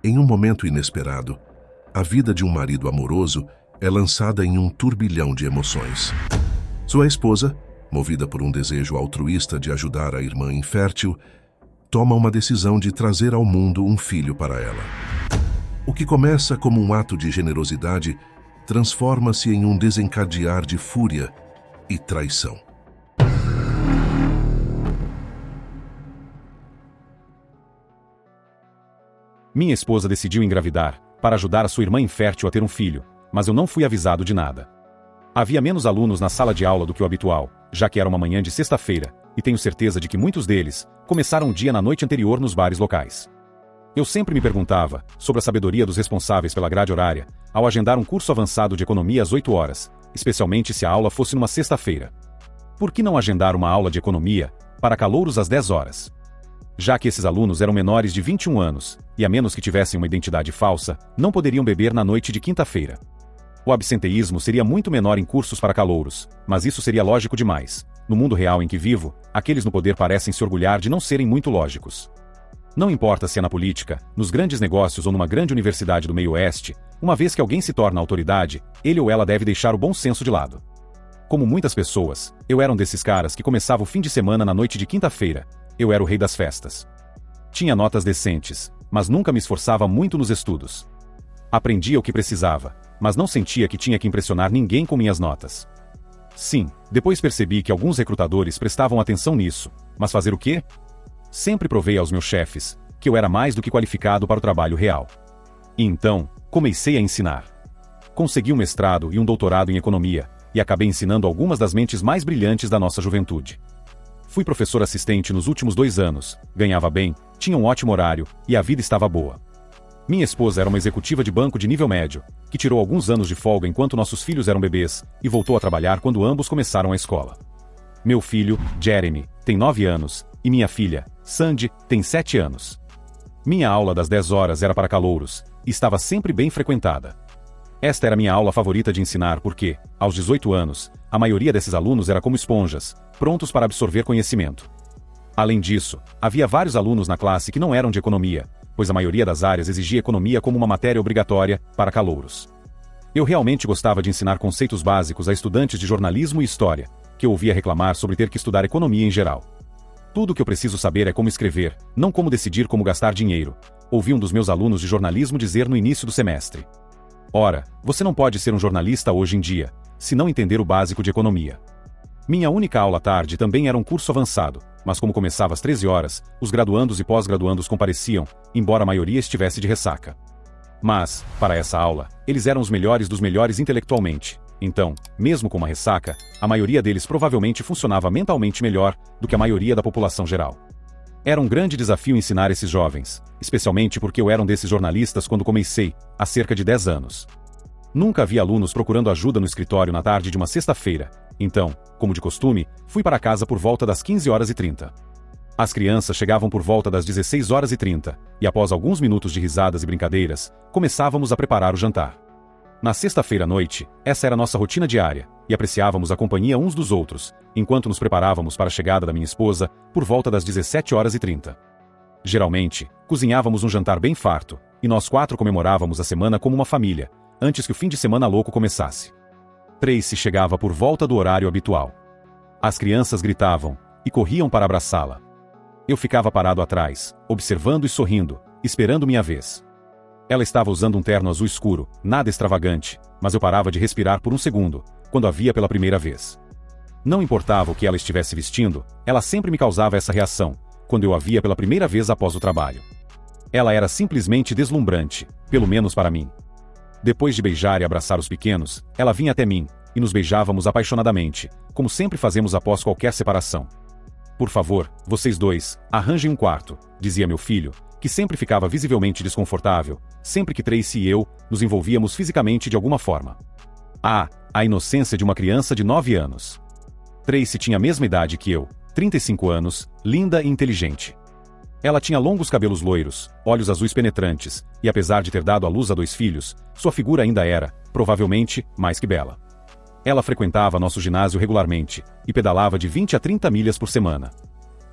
Em um momento inesperado, a vida de um marido amoroso é lançada em um turbilhão de emoções. Sua esposa, movida por um desejo altruísta de ajudar a irmã infértil, toma uma decisão de trazer ao mundo um filho para ela. O que começa como um ato de generosidade transforma-se em um desencadear de fúria e traição. Minha esposa decidiu engravidar para ajudar a sua irmã infértil a ter um filho, mas eu não fui avisado de nada. Havia menos alunos na sala de aula do que o habitual, já que era uma manhã de sexta-feira, e tenho certeza de que muitos deles começaram o dia na noite anterior nos bares locais. Eu sempre me perguntava sobre a sabedoria dos responsáveis pela grade horária ao agendar um curso avançado de economia às 8 horas, especialmente se a aula fosse numa sexta-feira. Por que não agendar uma aula de economia para calouros às 10 horas? Já que esses alunos eram menores de 21 anos, e a menos que tivessem uma identidade falsa, não poderiam beber na noite de quinta-feira. O absenteísmo seria muito menor em cursos para calouros, mas isso seria lógico demais. No mundo real em que vivo, aqueles no poder parecem se orgulhar de não serem muito lógicos. Não importa se é na política, nos grandes negócios ou numa grande universidade do meio-oeste, uma vez que alguém se torna autoridade, ele ou ela deve deixar o bom senso de lado. Como muitas pessoas, eu era um desses caras que começava o fim de semana na noite de quinta-feira. Eu era o rei das festas. Tinha notas decentes, mas nunca me esforçava muito nos estudos. Aprendia o que precisava, mas não sentia que tinha que impressionar ninguém com minhas notas. Sim, depois percebi que alguns recrutadores prestavam atenção nisso, mas fazer o quê? Sempre provei aos meus chefes que eu era mais do que qualificado para o trabalho real. E então, comecei a ensinar. Consegui um mestrado e um doutorado em economia, e acabei ensinando algumas das mentes mais brilhantes da nossa juventude. Fui professor assistente nos últimos 2 anos, ganhava bem, tinha um ótimo horário, e a vida estava boa. Minha esposa era uma executiva de banco de nível médio, que tirou alguns anos de folga enquanto nossos filhos eram bebês, e voltou a trabalhar quando ambos começaram a escola. Meu filho, Jeremy, tem 9 anos, e minha filha, Sandy, tem 7 anos. Minha aula das 10 horas era para calouros, e estava sempre bem frequentada. Esta era minha aula favorita de ensinar porque, aos 18 anos, a maioria desses alunos era como esponjas, prontos para absorver conhecimento. Além disso, havia vários alunos na classe que não eram de economia, pois a maioria das áreas exigia economia como uma matéria obrigatória para calouros. Eu realmente gostava de ensinar conceitos básicos a estudantes de jornalismo e história, que eu ouvia reclamar sobre ter que estudar economia em geral. Tudo o que eu preciso saber é como escrever, não como decidir como gastar dinheiro, ouvi um dos meus alunos de jornalismo dizer no início do semestre. Ora, você não pode ser um jornalista hoje em dia, se não entender o básico de economia. Minha única aula à tarde também era um curso avançado, mas como começava às 13 horas, os graduandos e pós-graduandos compareciam, embora a maioria estivesse de ressaca. Mas, para essa aula, eles eram os melhores dos melhores intelectualmente. Então, mesmo com uma ressaca, a maioria deles provavelmente funcionava mentalmente melhor do que a maioria da população geral. Era um grande desafio ensinar esses jovens, especialmente porque eu era um desses jornalistas quando comecei, há cerca de 10 anos. Nunca vi alunos procurando ajuda no escritório na tarde de uma sexta-feira, então, como de costume, fui para casa por volta das 15h30. As crianças chegavam por volta das 16h30, e após alguns minutos de risadas e brincadeiras, começávamos a preparar o jantar. Na sexta-feira à noite, essa era nossa rotina diária, e apreciávamos a companhia uns dos outros, enquanto nos preparávamos para a chegada da minha esposa, por volta das 17h30. Geralmente, cozinhávamos um jantar bem farto, e nós 4 comemorávamos a semana como uma família, antes que o fim de semana louco começasse. Tracy chegava por volta do horário habitual. As crianças gritavam, e corriam para abraçá-la. Eu ficava parado atrás, observando e sorrindo, esperando minha vez. Ela estava usando um terno azul escuro, nada extravagante, mas eu parava de respirar por um segundo, quando a via pela primeira vez. Não importava o que ela estivesse vestindo, ela sempre me causava essa reação, quando eu a via pela primeira vez após o trabalho. Ela era simplesmente deslumbrante, pelo menos para mim. Depois de beijar e abraçar os pequenos, ela vinha até mim, e nos beijávamos apaixonadamente, como sempre fazemos após qualquer separação. Por favor, vocês dois, arranjem um quarto, dizia meu filho, que sempre ficava visivelmente desconfortável, sempre que Tracy e eu nos envolvíamos fisicamente de alguma forma. Ah, a inocência de uma criança de 9 anos. Tracy tinha a mesma idade que eu, 35 anos, linda e inteligente. Ela tinha longos cabelos loiros, olhos azuis penetrantes, e apesar de ter dado à luz a 2 filhos, sua figura ainda era, provavelmente, mais que bela. Ela frequentava nosso ginásio regularmente, e pedalava de 20 a 30 milhas por semana.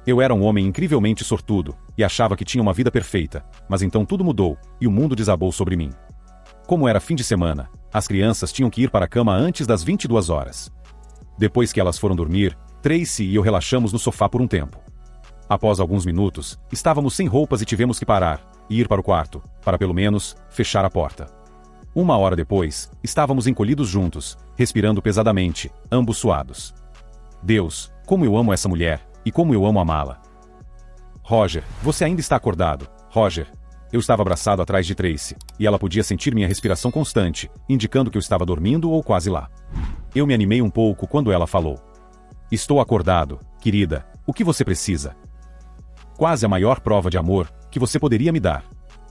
Eu era um homem incrivelmente sortudo, e achava que tinha uma vida perfeita, mas então tudo mudou, e o mundo desabou sobre mim. Como era fim de semana, as crianças tinham que ir para a cama antes das 22 horas. Depois que elas foram dormir, Tracy e eu relaxamos no sofá por um tempo. Após alguns minutos, estávamos sem roupas e tivemos que parar, e ir para o quarto, para pelo menos, fechar a porta. 1 hora depois, estávamos encolhidos juntos, respirando pesadamente, ambos suados. Deus, como eu amo essa mulher, e como eu amo amá-la. Roger, você ainda está acordado, Roger. Eu estava abraçado atrás de Tracy, e ela podia sentir minha respiração constante, indicando que eu estava dormindo ou quase lá. Eu me animei um pouco quando ela falou. Estou acordado, querida, o que você precisa? Quase a maior prova de amor que você poderia me dar.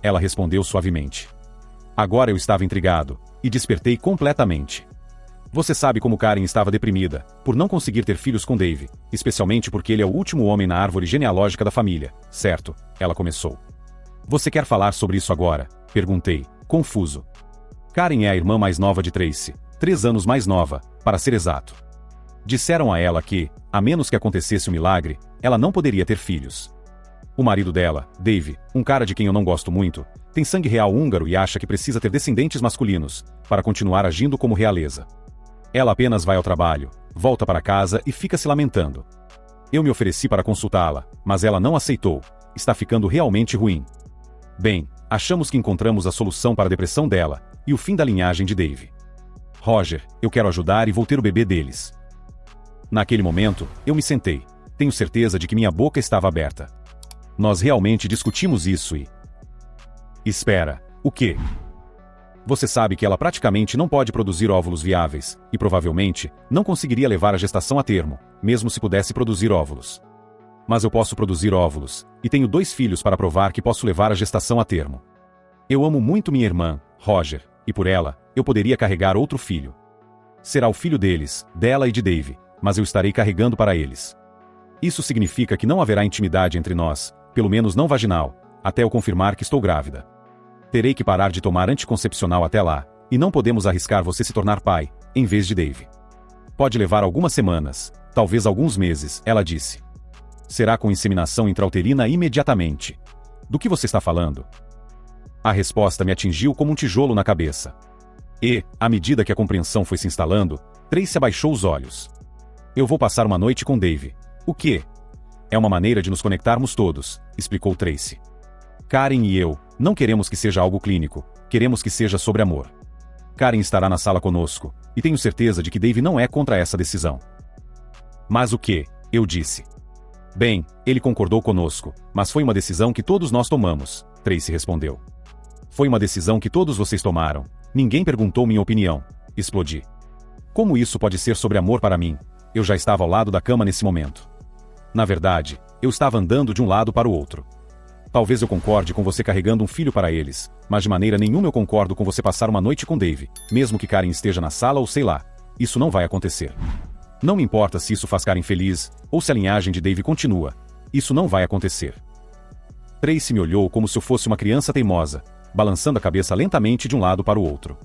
Ela respondeu suavemente. Agora eu estava intrigado, e despertei completamente. Você sabe como Karen estava deprimida, por não conseguir ter filhos com Dave, especialmente porque ele é o último homem na árvore genealógica da família, certo? Ela começou. Você quer falar sobre isso agora? Perguntei, confuso. Karen é a irmã mais nova de Tracy, 3 anos mais nova, para ser exato. Disseram a ela que, a menos que acontecesse um milagre, ela não poderia ter filhos. O marido dela, Dave, um cara de quem eu não gosto muito, tem sangue real húngaro e acha que precisa ter descendentes masculinos, para continuar agindo como realeza. Ela apenas vai ao trabalho, volta para casa e fica se lamentando. Eu me ofereci para consultá-la, mas ela não aceitou. Está ficando realmente ruim. Bem, achamos que encontramos a solução para a depressão dela, e o fim da linhagem de Dave. Roger, eu quero ajudar e vou ter o bebê deles. Naquele momento, eu me sentei. Tenho certeza de que minha boca estava aberta. Nós realmente discutimos isso e... Espera, o quê? Você sabe que ela praticamente não pode produzir óvulos viáveis, e provavelmente, não conseguiria levar a gestação a termo, mesmo se pudesse produzir óvulos. Mas eu posso produzir óvulos, e tenho 2 filhos para provar que posso levar a gestação a termo. Eu amo muito minha irmã, Roger, e por ela, eu poderia carregar outro filho. Será o filho deles, dela e de Dave, mas eu estarei carregando para eles. Isso significa que não haverá intimidade entre nós, pelo menos não vaginal, até eu confirmar que estou grávida. Terei que parar de tomar anticoncepcional até lá, e não podemos arriscar você se tornar pai, em vez de Dave. Pode levar algumas semanas, talvez alguns meses, ela disse. Será com inseminação intrauterina imediatamente. Do que você está falando? A resposta me atingiu como um tijolo na cabeça. E, à medida que a compreensão foi se instalando, Tracy abaixou os olhos. Eu vou passar uma noite com Dave. O quê? É uma maneira de nos conectarmos todos, explicou Tracy. Karen e eu, não queremos que seja algo clínico, queremos que seja sobre amor. Karen estará na sala conosco, e tenho certeza de que Dave não é contra essa decisão. Mas o quê? Eu disse. Bem, ele concordou conosco, mas foi uma decisão que todos nós tomamos, Tracy respondeu. Foi uma decisão que todos vocês tomaram, ninguém perguntou minha opinião, explodi. Como isso pode ser sobre amor para mim? Eu já estava ao lado da cama nesse momento. Na verdade, eu estava andando de um lado para o outro. Talvez eu concorde com você carregando um filho para eles, mas de maneira nenhuma eu concordo com você passar uma noite com Dave, mesmo que Karen esteja na sala ou sei lá. Isso não vai acontecer. Não me importa se isso faz Karen feliz, ou se a linhagem de Dave continua. Isso não vai acontecer. Tracy me olhou como se eu fosse uma criança teimosa, balançando a cabeça lentamente de um lado para o outro.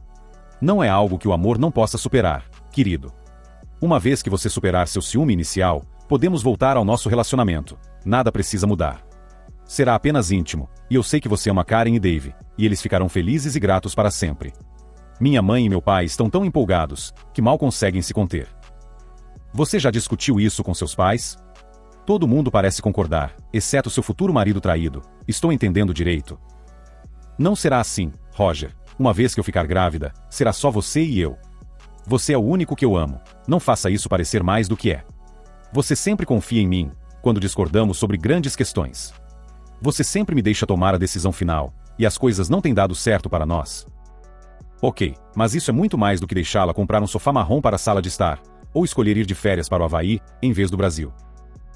Não é algo que o amor não possa superar, querido. Uma vez que você superar seu ciúme inicial, podemos voltar ao nosso relacionamento. Nada precisa mudar. Será apenas íntimo, e eu sei que você ama Karen e Dave, e eles ficarão felizes e gratos para sempre. Minha mãe e meu pai estão tão empolgados, que mal conseguem se conter. Você já discutiu isso com seus pais? Todo mundo parece concordar, exceto seu futuro marido traído. Estou entendendo direito? Não será assim, Roger. Uma vez que eu ficar grávida, será só você e eu. Você é o único que eu amo. Não faça isso parecer mais do que é. Você sempre confia em mim, quando discordamos sobre grandes questões. Você sempre me deixa tomar a decisão final, e as coisas não têm dado certo para nós. Ok, mas isso é muito mais do que deixá-la comprar um sofá marrom para a sala de estar, ou escolher ir de férias para o Havaí, em vez do Brasil.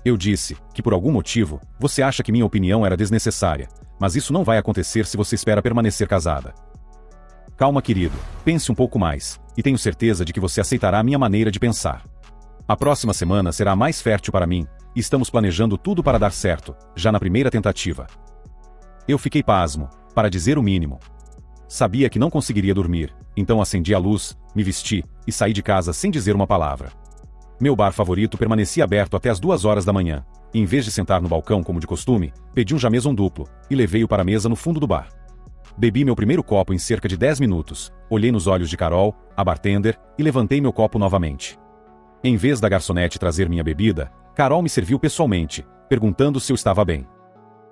Eu disse que por algum motivo, você acha que minha opinião era desnecessária, mas isso não vai acontecer se você espera permanecer casada. Calma, querido, pense um pouco mais, e tenho certeza de que você aceitará minha maneira de pensar. A próxima semana será a mais fértil para mim, e estamos planejando tudo para dar certo, já na primeira tentativa. Eu fiquei pasmo, para dizer o mínimo. Sabia que não conseguiria dormir, então acendi a luz, me vesti, e saí de casa sem dizer uma palavra. Meu bar favorito permanecia aberto até as 2 horas da manhã, e em vez de sentar no balcão como de costume, pedi um jameson duplo, e levei-o para a mesa no fundo do bar. Bebi meu primeiro copo em cerca de 10 minutos, olhei nos olhos de Carol, a bartender, e levantei meu copo novamente. Em vez da garçonete trazer minha bebida, Carol me serviu pessoalmente, perguntando se eu estava bem.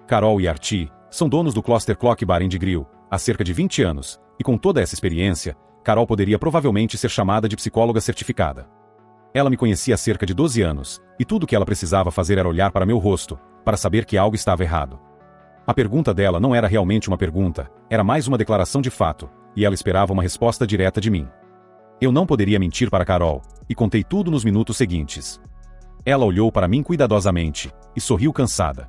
Carol e Artie são donos do Cluster Clock Bar and Grill há cerca de 20 anos, e com toda essa experiência, Carol poderia provavelmente ser chamada de psicóloga certificada. Ela me conhecia há cerca de 12 anos, e tudo o que ela precisava fazer era olhar para meu rosto, para saber que algo estava errado. A pergunta dela não era realmente uma pergunta, era mais uma declaração de fato, e ela esperava uma resposta direta de mim. Eu não poderia mentir para Carol, e contei tudo nos minutos seguintes. Ela olhou para mim cuidadosamente, e sorriu cansada.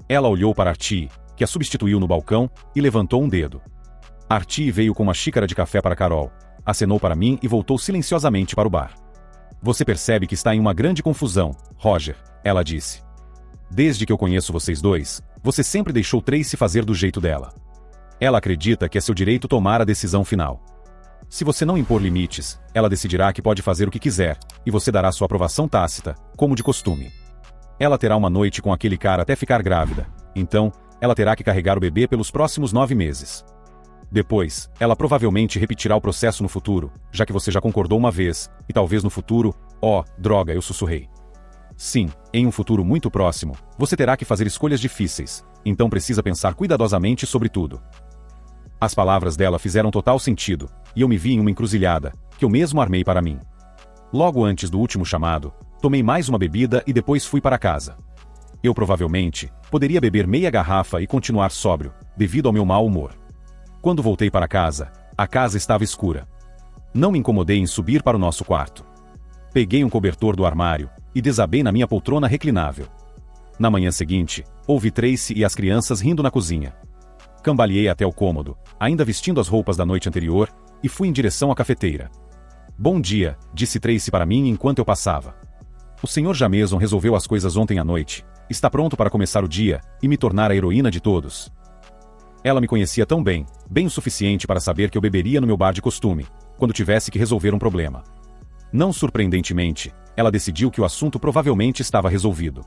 Ela olhou para Artie, que a substituiu no balcão, e levantou um dedo. Artie veio com uma xícara de café para Carol, acenou para mim e voltou silenciosamente para o bar. Você percebe que está em uma grande confusão, Roger, ela disse. Desde que eu conheço vocês dois, você sempre deixou Tracy fazer do jeito dela. Ela acredita que é seu direito tomar a decisão final. Se você não impor limites, ela decidirá que pode fazer o que quiser, e você dará sua aprovação tácita, como de costume. Ela terá uma noite com aquele cara até ficar grávida, então, ela terá que carregar o bebê pelos próximos 9 meses. Depois, ela provavelmente repetirá o processo no futuro, já que você já concordou uma vez, e talvez no futuro, droga, eu sussurrei. Sim, em um futuro muito próximo, você terá que fazer escolhas difíceis, então precisa pensar cuidadosamente sobre tudo. As palavras dela fizeram total sentido, e eu me vi em uma encruzilhada, que eu mesmo armei para mim. Logo antes do último chamado, tomei mais uma bebida e depois fui para casa. Eu provavelmente poderia beber meia garrafa e continuar sóbrio, devido ao meu mau humor. Quando voltei para casa, a casa estava escura. Não me incomodei em subir para o nosso quarto. Peguei um cobertor do armário e desabei na minha poltrona reclinável. Na manhã seguinte, ouvi Tracy e as crianças rindo na cozinha. Cambaleei até o cômodo, ainda vestindo as roupas da noite anterior, e fui em direção à cafeteira. Bom dia, disse Tracy para mim enquanto eu passava. O Sr. Jameson resolveu as coisas ontem à noite. Está pronto para começar o dia e me tornar a heroína de todos. Ela me conhecia tão bem, bem o suficiente para saber que eu beberia no meu bar de costume, quando tivesse que resolver um problema. Não surpreendentemente, ela decidiu que o assunto provavelmente estava resolvido.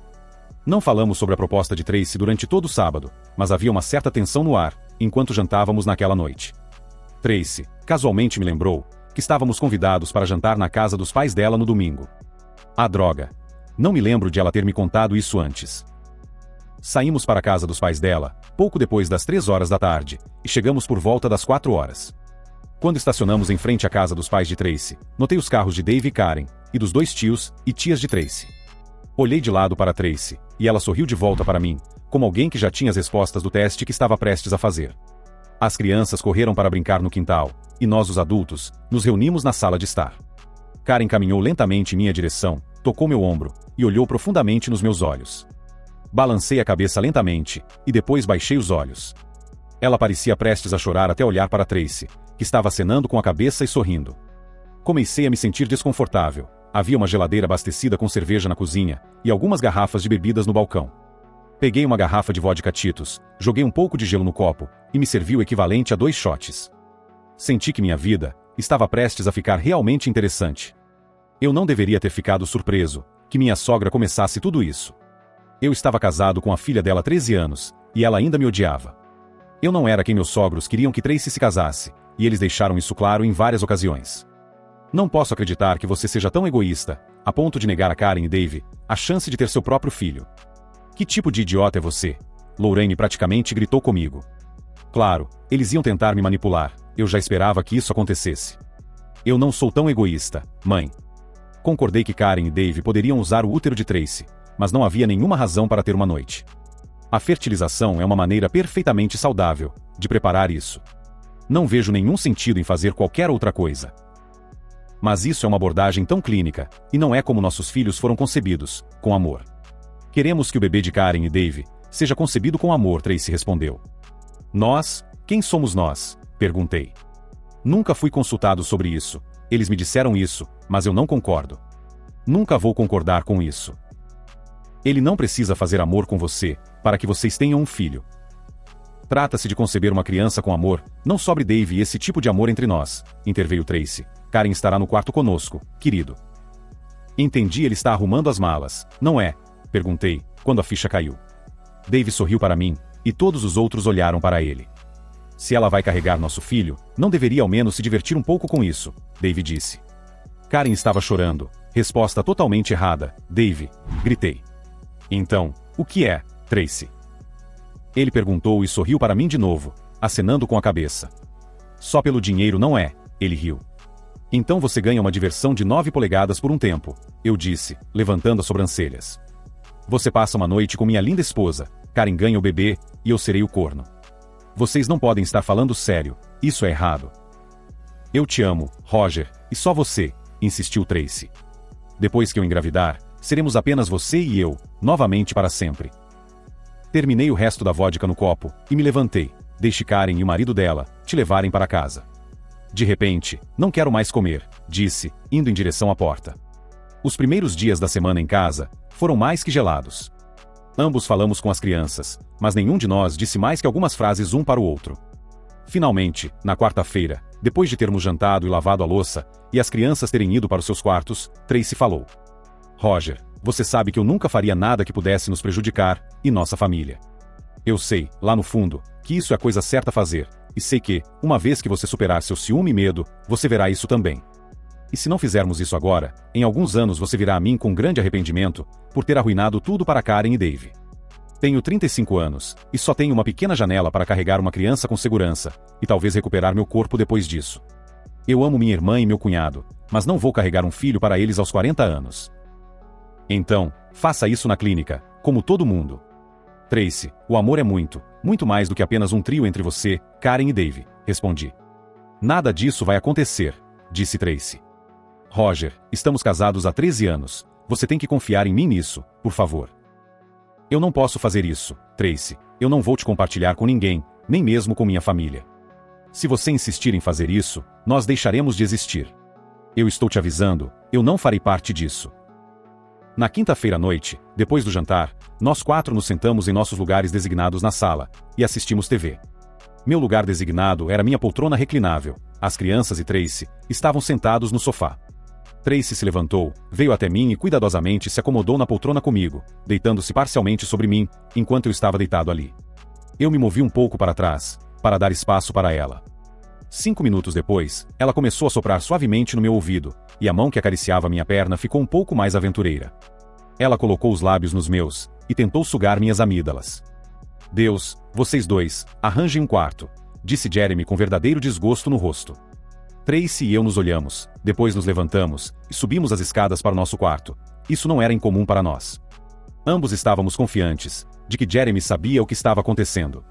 Não falamos sobre a proposta de Tracy durante todo o sábado, mas havia uma certa tensão no ar, enquanto jantávamos naquela noite. Tracy, casualmente me lembrou, que estávamos convidados para jantar na casa dos pais dela no domingo. Ah, droga! Não me lembro de ela ter me contado isso antes. Saímos para a casa dos pais dela, pouco depois das 3 horas da tarde, e chegamos por volta das 4 horas. Quando estacionamos em frente à casa dos pais de Tracy, notei os carros de Dave e Karen, e dos 2 tios e tias de Tracy. Olhei de lado para Tracy, e ela sorriu de volta para mim, como alguém que já tinha as respostas do teste que estava prestes a fazer. As crianças correram para brincar no quintal, e nós, os adultos, nos reunimos na sala de estar. Karen caminhou lentamente em minha direção, tocou meu ombro, e olhou profundamente nos meus olhos. Balancei a cabeça lentamente, e depois baixei os olhos. Ela parecia prestes a chorar até olhar para Tracy, que estava acenando com a cabeça e sorrindo. Comecei a me sentir desconfortável. Havia uma geladeira abastecida com cerveja na cozinha, e algumas garrafas de bebidas no balcão. Peguei uma garrafa de vodka Tito's, joguei um pouco de gelo no copo, e me servi o equivalente a 2 shots. Senti que minha vida estava prestes a ficar realmente interessante. Eu não deveria ter ficado surpreso que minha sogra começasse tudo isso. Eu estava casado com a filha dela há 13 anos, e ela ainda me odiava. Eu não era quem meus sogros queriam que Tracy se casasse, e eles deixaram isso claro em várias ocasiões. Não posso acreditar que você seja tão egoísta, a ponto de negar a Karen e Dave a chance de ter seu próprio filho. Que tipo de idiota é você? Lorraine praticamente gritou comigo. Claro, eles iam tentar me manipular, eu já esperava que isso acontecesse. Eu não sou tão egoísta, mãe. Concordei que Karen e Dave poderiam usar o útero de Tracy, mas não havia nenhuma razão para ter uma noite. A fertilização é uma maneira perfeitamente saudável de preparar isso. Não vejo nenhum sentido em fazer qualquer outra coisa. Mas isso é uma abordagem tão clínica, e não é como nossos filhos foram concebidos, com amor. Queremos que o bebê de Karen e Dave seja concebido com amor, Tracy respondeu. Nós? Quem somos nós? Perguntei. Nunca fui consultado sobre isso. Eles me disseram isso, mas eu não concordo. Nunca vou concordar com isso. Ele não precisa fazer amor com você, para que vocês tenham um filho. Trata-se de conceber uma criança com amor, não sobre Dave e esse tipo de amor entre nós, interveio Tracy. Karen estará no quarto conosco, querido. Entendi, ele está arrumando as malas, não é? Perguntei, quando a ficha caiu. Dave sorriu para mim, e todos os outros olharam para ele. Se ela vai carregar nosso filho, não deveria ao menos se divertir um pouco com isso, Dave disse. Karen estava chorando. Resposta totalmente errada, Dave, gritei. Então, o que é, Tracy? Ele perguntou e sorriu para mim de novo, acenando com a cabeça. Só pelo dinheiro não é, ele riu. Então você ganha uma diversão de 9 polegadas por um tempo, eu disse, levantando as sobrancelhas. Você passa uma noite com minha linda esposa, Karen ganha o bebê, e eu serei o corno. Vocês não podem estar falando sério, isso é errado. Eu te amo, Roger, e só você, insistiu Tracy. Depois que eu engravidar, seremos apenas você e eu, novamente para sempre. Terminei o resto da vodka no copo, e me levantei, deixe Karen e o marido dela te levarem para casa. De repente, não quero mais comer, disse, indo em direção à porta. Os primeiros dias da semana em casa foram mais que gelados. Ambos falamos com as crianças, mas nenhum de nós disse mais que algumas frases um para o outro. Finalmente, na quarta-feira, depois de termos jantado e lavado a louça, e as crianças terem ido para os seus quartos, Tracy falou. Roger, você sabe que eu nunca faria nada que pudesse nos prejudicar, e nossa família. Eu sei, lá no fundo, que isso é a coisa certa a fazer, e sei que, uma vez que você superar seu ciúme e medo, você verá isso também. E se não fizermos isso agora, em alguns anos você virá a mim com grande arrependimento, por ter arruinado tudo para Karen e Dave. Tenho 35 anos, e só tenho uma pequena janela para carregar uma criança com segurança, e talvez recuperar meu corpo depois disso. Eu amo minha irmã e meu cunhado, mas não vou carregar um filho para eles aos 40 anos. Então, faça isso na clínica, como todo mundo. Tracy, o amor é muito, muito mais do que apenas um trio entre você, Karen e Dave, respondi. Nada disso vai acontecer, disse Tracy. Roger, estamos casados há 13 anos, você tem que confiar em mim nisso, por favor. Eu não posso fazer isso, Tracy, eu não vou te compartilhar com ninguém, nem mesmo com minha família. Se você insistir em fazer isso, nós deixaremos de existir. Eu estou te avisando, eu não farei parte disso. Na quinta-feira à noite, depois do jantar, nós 4 nos sentamos em nossos lugares designados na sala, e assistimos TV. Meu lugar designado era minha poltrona reclinável, as crianças e Tracy estavam sentados no sofá. Tracy se levantou, veio até mim e cuidadosamente se acomodou na poltrona comigo, deitando-se parcialmente sobre mim, enquanto eu estava deitado ali. Eu me movi um pouco para trás, para dar espaço para ela. 5 minutos depois, ela começou a soprar suavemente no meu ouvido, e a mão que acariciava minha perna ficou um pouco mais aventureira. Ela colocou os lábios nos meus, e tentou sugar minhas amígdalas. Deus, vocês dois, arranjem um quarto, disse Jeremy com verdadeiro desgosto no rosto. Tracy e eu nos olhamos, depois nos levantamos, e subimos as escadas para o nosso quarto. Isso não era incomum para nós. Ambos estávamos confiantes, de que Jeremy sabia o que estava acontecendo.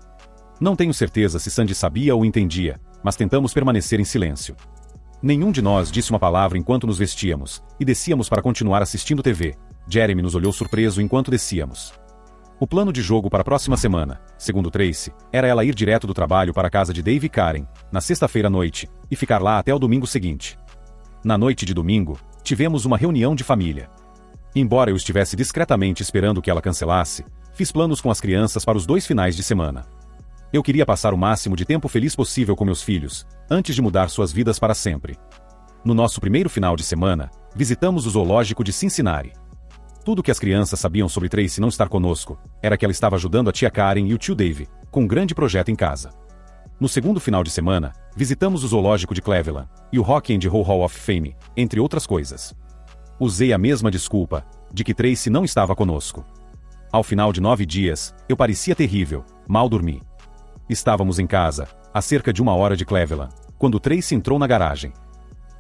Não tenho certeza se Sandy sabia ou entendia, mas tentamos permanecer em silêncio. Nenhum de nós disse uma palavra enquanto nos vestíamos, e descíamos para continuar assistindo TV. Jeremy nos olhou surpreso enquanto descíamos. O plano de jogo para a próxima semana, segundo Tracy, era ela ir direto do trabalho para a casa de Dave e Karen, na sexta-feira à noite, e ficar lá até o domingo seguinte. Na noite de domingo, tivemos uma reunião de família. Embora eu estivesse discretamente esperando que ela cancelasse, fiz planos com as crianças para os 2 finais de semana. Eu queria passar o máximo de tempo feliz possível com meus filhos, antes de mudar suas vidas para sempre. No nosso primeiro final de semana, visitamos o zoológico de Cincinnati. Tudo que as crianças sabiam sobre Tracy não estar conosco era que ela estava ajudando a tia Karen e o tio Dave com um grande projeto em casa. No segundo final de semana, visitamos o zoológico de Cleveland e o Rock and Roll Hall of Fame, entre outras coisas. Usei a mesma desculpa, de que Tracy não estava conosco. Ao final de 9 dias, eu parecia terrível, mal dormi. Estávamos em casa, a cerca de 1 hora de Cleveland, quando Tracy entrou na garagem.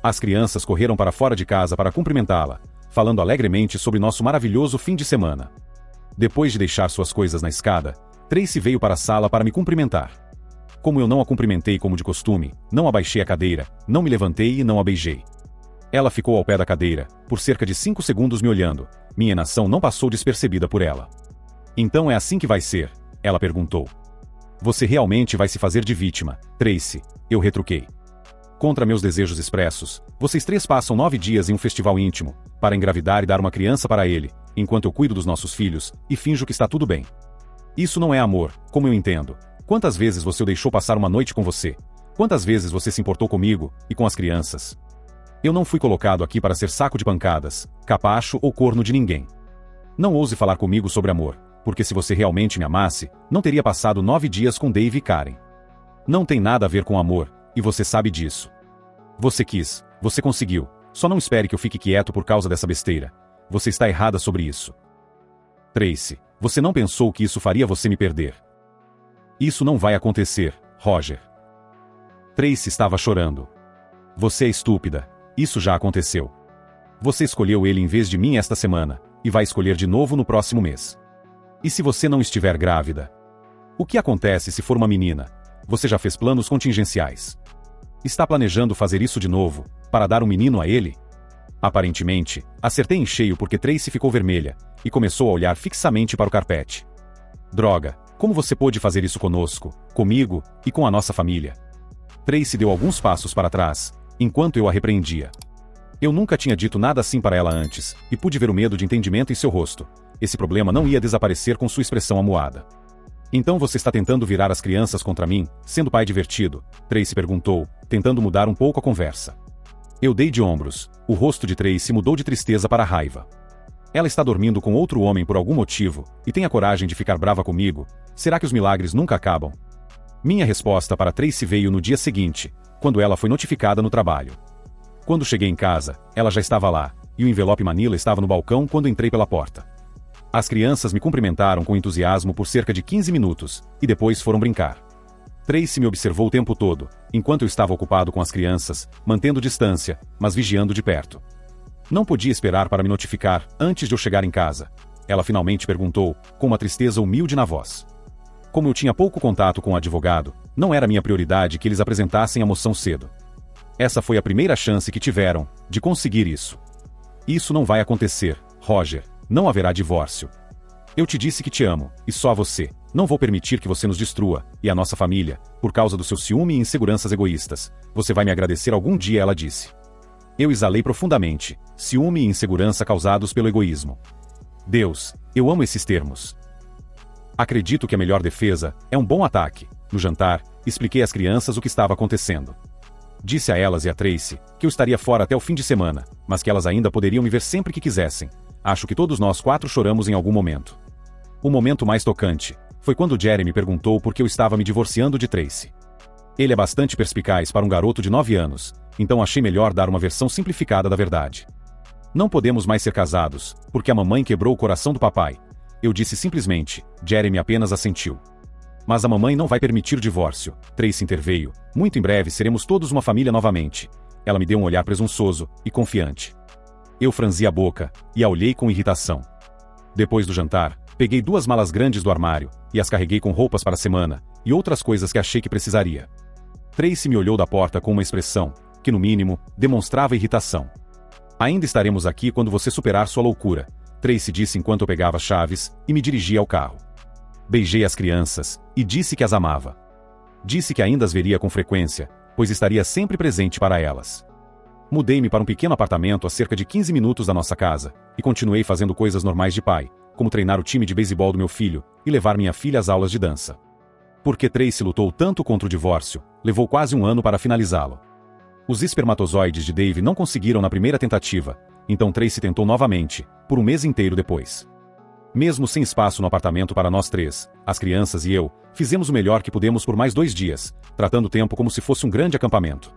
As crianças correram para fora de casa para cumprimentá-la, falando alegremente sobre nosso maravilhoso fim de semana. Depois de deixar suas coisas na escada, Tracy veio para a sala para me cumprimentar. Como eu não a cumprimentei como de costume, não abaixei a cadeira, não me levantei e não a beijei. Ela ficou ao pé da cadeira, por cerca de 5 segundos me olhando. Minha inação não passou despercebida por ela. Então é assim que vai ser? Ela perguntou. Você realmente vai se fazer de vítima, Tracy, eu retruquei. Contra meus desejos expressos, vocês 3 passam 9 dias em um festival íntimo, para engravidar e dar uma criança para ele, enquanto eu cuido dos nossos filhos, e finjo que está tudo bem. Isso não é amor, como eu entendo. Quantas vezes você o deixou passar uma noite com você? Quantas vezes você se importou comigo, e com as crianças? Eu não fui colocado aqui para ser saco de pancadas, capacho ou corno de ninguém. Não ouse falar comigo sobre amor, porque se você realmente me amasse, não teria passado 9 dias com Dave e Karen. Não tem nada a ver com amor, e você sabe disso. Você quis, você conseguiu. Só não espere que eu fique quieto por causa dessa besteira. Você está errada sobre isso. Tracy, você não pensou que isso faria você me perder. Isso não vai acontecer, Roger. Tracy estava chorando. Você é estúpida. Isso já aconteceu. Você escolheu ele em vez de mim esta semana, e vai escolher de novo no próximo mês. E se você não estiver grávida? O que acontece se for uma menina? Você já fez planos contingenciais. Está planejando fazer isso de novo, para dar um menino a ele? Aparentemente, acertei em cheio porque Tracy ficou vermelha, e começou a olhar fixamente para o carpete. Droga, como você pôde fazer isso conosco, comigo, e com a nossa família? Tracy deu alguns passos para trás, enquanto eu a repreendia. Eu nunca tinha dito nada assim para ela antes, e pude ver o medo de entendimento em seu rosto. Esse problema não ia desaparecer com sua expressão amuada. Então você está tentando virar as crianças contra mim, sendo pai divertido? Tracy perguntou, tentando mudar um pouco a conversa. Eu dei de ombros. O rosto de Tracy mudou de tristeza para raiva. Ela está dormindo com outro homem por algum motivo, e tem a coragem de ficar brava comigo? Será que os milagres nunca acabam? Minha resposta para Tracy veio no dia seguinte, quando ela foi notificada no trabalho. Quando cheguei em casa, ela já estava lá, e o envelope Manila estava no balcão quando entrei pela porta. As crianças me cumprimentaram com entusiasmo por cerca de 15 minutos, e depois foram brincar. Tracy me observou o tempo todo, enquanto eu estava ocupado com as crianças, mantendo distância, mas vigiando de perto. Não podia esperar para me notificar antes de eu chegar em casa. Ela finalmente perguntou, com uma tristeza humilde na voz. Como eu tinha pouco contato com o advogado, não era minha prioridade que eles apresentassem a moção cedo. Essa foi a primeira chance que tiveram de conseguir isso. Isso não vai acontecer, Roger. Não haverá divórcio. Eu te disse que te amo, e só a você. Não vou permitir que você nos destrua, e a nossa família, por causa do seu ciúme e inseguranças egoístas. Você vai me agradecer algum dia, ela disse. Eu exalei profundamente. Ciúme e insegurança causados pelo egoísmo. Deus, eu amo esses termos. Acredito que a melhor defesa é um bom ataque. No jantar, expliquei às crianças o que estava acontecendo. Disse a elas e a Tracy que eu estaria fora até o fim de semana, mas que elas ainda poderiam me ver sempre que quisessem. Acho que todos nós 4 choramos em algum momento. O momento mais tocante foi quando Jeremy perguntou por que eu estava me divorciando de Tracy. Ele é bastante perspicaz para um garoto de 9 anos, então achei melhor dar uma versão simplificada da verdade. Não podemos mais ser casados, porque a mamãe quebrou o coração do papai. Eu disse simplesmente, Jeremy apenas assentiu. Mas a mamãe não vai permitir o divórcio. Tracy interveio. Muito em breve seremos todos uma família novamente. Ela me deu um olhar presunçoso e confiante. Eu franzi a boca e a olhei com irritação. Depois do jantar, peguei 2 malas grandes do armário e as carreguei com roupas para a semana e outras coisas que achei que precisaria. Tracy me olhou da porta com uma expressão que, no mínimo, demonstrava irritação. Ainda estaremos aqui quando você superar sua loucura, Tracy disse enquanto eu pegava as chaves e me dirigia ao carro. Beijei as crianças e disse que as amava. Disse que ainda as veria com frequência, pois estaria sempre presente para elas. Mudei-me para um pequeno apartamento a cerca de 15 minutos da nossa casa, e continuei fazendo coisas normais de pai, como treinar o time de beisebol do meu filho, e levar minha filha às aulas de dança. Porque Tracy lutou tanto contra o divórcio, levou quase 1 ano para finalizá-lo. Os espermatozoides de Dave não conseguiram na primeira tentativa, então Tracy tentou novamente, por 1 mês inteiro depois. Mesmo sem espaço no apartamento para nós 3, as crianças e eu, fizemos o melhor que pudemos por mais 2 dias, tratando o tempo como se fosse um grande acampamento.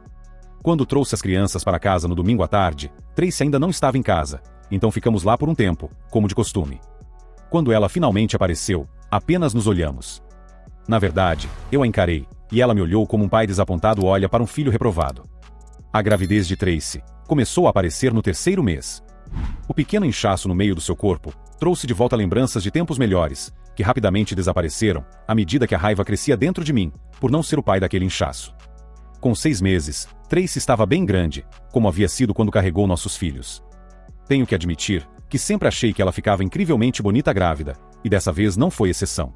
Quando trouxe as crianças para casa no domingo à tarde, Tracy ainda não estava em casa, então ficamos lá por um tempo, como de costume. Quando ela finalmente apareceu, apenas nos olhamos. Na verdade, eu a encarei, e ela me olhou como um pai desapontado olha para um filho reprovado. A gravidez de Tracy começou a aparecer no 3º mês. O pequeno inchaço no meio do seu corpo trouxe de volta lembranças de tempos melhores, que rapidamente desapareceram, à medida que a raiva crescia dentro de mim, por não ser o pai daquele inchaço. Com 6 meses, Tracy estava bem grande, como havia sido quando carregou nossos filhos. Tenho que admitir que sempre achei que ela ficava incrivelmente bonita grávida, e dessa vez não foi exceção.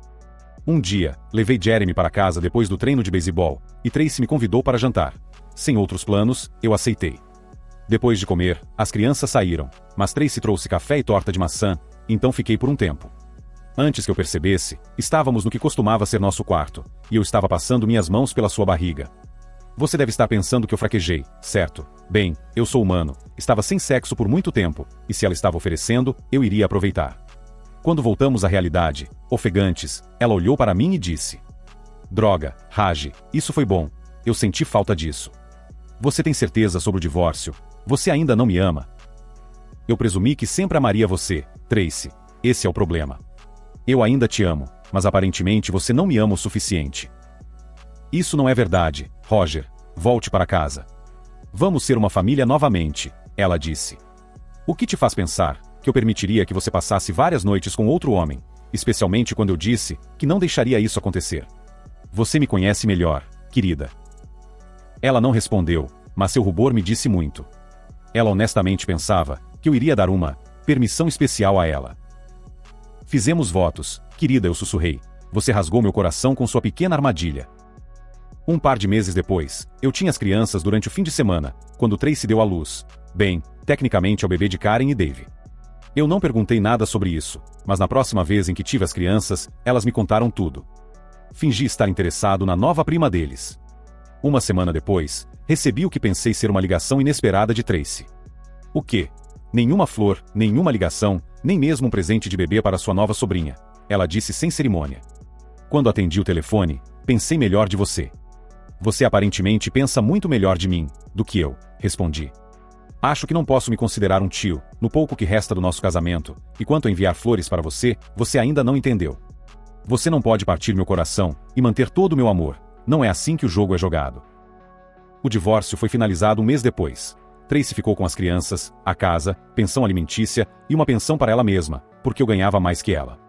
Um dia, levei Jeremy para casa depois do treino de beisebol, e Tracy me convidou para jantar. Sem outros planos, eu aceitei. Depois de comer, as crianças saíram, mas Tracy trouxe café e torta de maçã, então fiquei por um tempo. Antes que eu percebesse, estávamos no que costumava ser nosso quarto, e eu estava passando minhas mãos pela sua barriga. Você deve estar pensando que eu fraquejei, certo? Bem, eu sou humano, estava sem sexo por muito tempo, e se ela estava oferecendo, eu iria aproveitar. Quando voltamos à realidade, ofegantes, ela olhou para mim e disse: Droga, Raj, isso foi bom. Eu senti falta disso. Você tem certeza sobre o divórcio? Você ainda não me ama? Eu presumi que sempre amaria você, Tracy. Esse é o problema. Eu ainda te amo, mas aparentemente você não me ama o suficiente. Isso não é verdade, Roger. Volte para casa. Vamos ser uma família novamente, ela disse. O que te faz pensar que eu permitiria que você passasse várias noites com outro homem, especialmente quando eu disse que não deixaria isso acontecer? Você me conhece melhor, querida. Ela não respondeu, mas seu rubor me disse muito. Ela honestamente pensava que eu iria dar uma permissão especial a ela. Fizemos votos, querida, eu sussurrei. Você rasgou meu coração com sua pequena armadilha. Um par de meses depois, eu tinha as crianças durante o fim de semana, quando Tracy deu à luz. Bem, tecnicamente é o bebê de Karen e Dave. Eu não perguntei nada sobre isso, mas na próxima vez em que tive as crianças, elas me contaram tudo. Fingi estar interessado na nova prima deles. Uma semana depois, recebi o que pensei ser uma ligação inesperada de Tracy. O quê? Nenhuma flor, nenhuma ligação, nem mesmo um presente de bebê para sua nova sobrinha, ela disse sem cerimônia. Quando atendi o telefone, pensei melhor de você. Você aparentemente pensa muito melhor de mim do que eu, respondi. Acho que não posso me considerar um tio, no pouco que resta do nosso casamento, e quanto a enviar flores para você, você ainda não entendeu. Você não pode partir meu coração e manter todo o meu amor. Não é assim que o jogo é jogado. O divórcio foi finalizado um mês depois. Tracy ficou com as crianças, a casa, pensão alimentícia e uma pensão para ela mesma, porque eu ganhava mais que ela.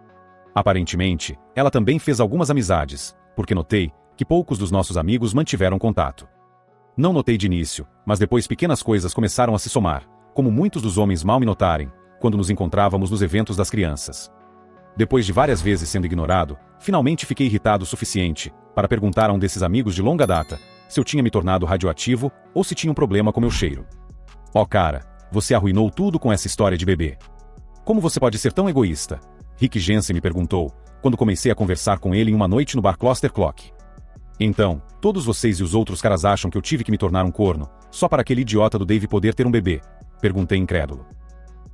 Aparentemente, ela também fez algumas amizades, porque notei que poucos dos nossos amigos mantiveram contato. Não notei de início, mas depois pequenas coisas começaram a se somar, como muitos dos homens mal me notarem, quando nos encontrávamos nos eventos das crianças. Depois de várias vezes sendo ignorado, finalmente fiquei irritado o suficiente para perguntar a um desses amigos de longa data se eu tinha me tornado radioativo ou se tinha um problema com meu cheiro. Oh cara, você arruinou tudo com essa história de bebê. Como você pode ser tão egoísta? Rick Jensen me perguntou, quando comecei a conversar com ele em uma noite no bar Cluster Clock. Então, todos vocês e os outros caras acham que eu tive que me tornar um corno, só para aquele idiota do Dave poder ter um bebê? Perguntei incrédulo.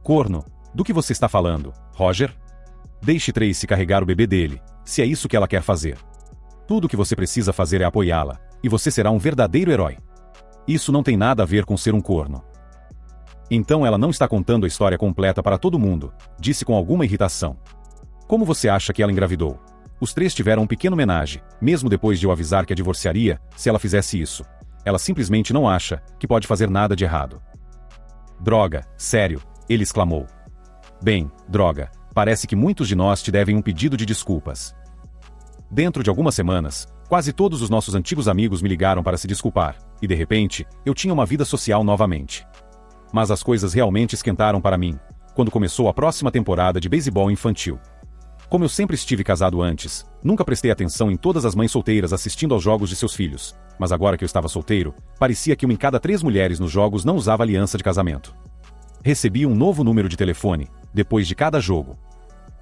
Corno? Do que você está falando, Roger? Deixe Tracy carregar o bebê dele, se é isso que ela quer fazer. Tudo o que você precisa fazer é apoiá-la, e você será um verdadeiro herói. Isso não tem nada a ver com ser um corno. Então ela não está contando a história completa para todo mundo, disse com alguma irritação. Como você acha que ela engravidou? Os três tiveram um pequeno homenagem, mesmo depois de eu avisar que a divorciaria, se ela fizesse isso. Ela simplesmente não acha que pode fazer nada de errado. Droga, sério, ele exclamou. Bem, droga, parece que muitos de nós te devem um pedido de desculpas. Dentro de algumas semanas, quase todos os nossos antigos amigos me ligaram para se desculpar, e de repente, eu tinha uma vida social novamente. Mas as coisas realmente esquentaram para mim, quando começou a próxima temporada de beisebol infantil. Como eu sempre estive casado antes, nunca prestei atenção em todas as mães solteiras assistindo aos jogos de seus filhos, mas agora que eu estava solteiro, parecia que uma em cada 3 mulheres nos jogos não usava aliança de casamento. Recebi um novo número de telefone, depois de cada jogo.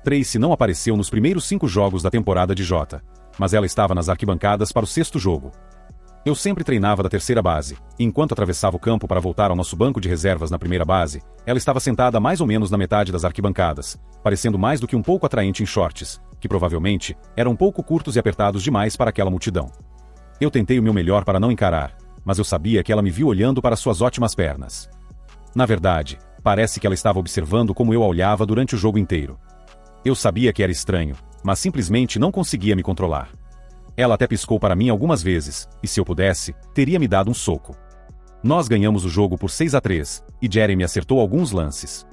Tracy não apareceu nos primeiros 5 jogos da temporada de J, mas ela estava nas arquibancadas para o 6º jogo. Eu sempre treinava da terceira base, e enquanto atravessava o campo para voltar ao nosso banco de reservas na primeira base, ela estava sentada mais ou menos na metade das arquibancadas, parecendo mais do que um pouco atraente em shorts, que provavelmente eram um pouco curtos e apertados demais para aquela multidão. Eu tentei o meu melhor para não encarar, mas eu sabia que ela me viu olhando para suas ótimas pernas. Na verdade, parece que ela estava observando como eu a olhava durante o jogo inteiro. Eu sabia que era estranho, mas simplesmente não conseguia me controlar. Ela até piscou para mim algumas vezes, e se eu pudesse, teria me dado um soco. Nós ganhamos o jogo por 6-3, e Jeremy acertou alguns lances.